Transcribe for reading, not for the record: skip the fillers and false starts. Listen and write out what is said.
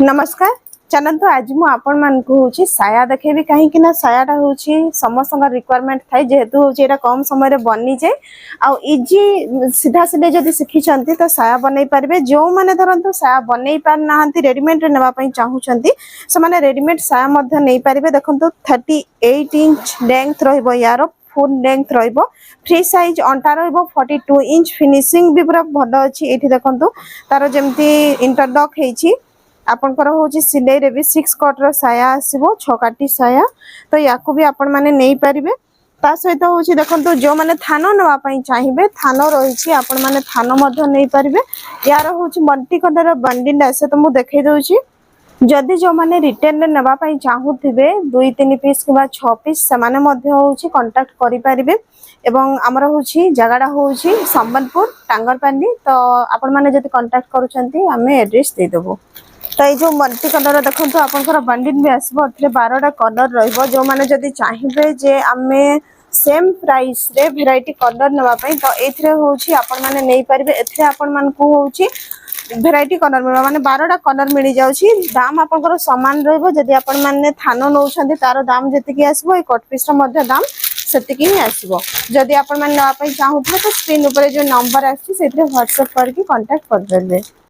नमस्कार। चलतु आज मु आपण मान साया देखेबी कहीं ना सायाटा हूँ समस्त रिक्वायरमेंट थाए जेहेतु हूँ कम समय बनी जाए आउ इजी सीधा सीधे जब शिखी तो साया बनई पारे जो मैंने धरतु साया बनई पार ना रेडीमेड नापी चाहूँगी से मैंने रेडीमेड साया नहीं पारे। देखो 38 इंच लेंथ यार फुल लेंथ फ्री साइज अंटा 42 इंच फिनिशिंग भी पूरा भल अच्छी ये देखो तार जमी इंटरलॉक होती आपनकर हूँ सिलाई रे भी 6 कट रो साया आसीबो 6 काटी साया तो याकू भी आपण माने नहीं पारिबे। ता सहित हूँ देखो जो मैंने थान नवा चाहिए थान रही आपण माने थान नहीं पारिबे। यार हूँ मल्टी कलर बंडल आसे तो मुझे देखई दउची जदि जो मैंने रिटेल रे नवा चाहूथिबे 2-3 पीस कि 6 पीस से माने मध्य हूँ कांटेक्ट करि पारिबे। एवं आमर हूँ जगह हूँ संबलपुर टांगरपाली तो आपण माने जदि कांटेक्ट करूछंती आमे एड्रेस दे देबो। तो ये जो मल्टी कलर देखो आपंकर बंडल भी आसो 12टा कलर रही जो मैंने जदि चाहिए जे आमे सेम प्राइस रे भेराइटी कलर नवाई तो ये हूँ आपण मैंने नहीं पारे ए आपण मान हूँ भेराइटी कलर मिल माने 12टा कलर मिल जाउछि दाम आपनकर समान रहबो। जदि आपण माने थान नौछंती तार दाम जतिकी आसीबो ए कट पीस रो दाम सेतिकी ही आसीबो। जदि आपण माने नवा चाहूथबे तो स्क्रीन ऊपर जो नंबर आछि सेथिरे व्हाट्सएप करके कांटेक्ट कर देबे।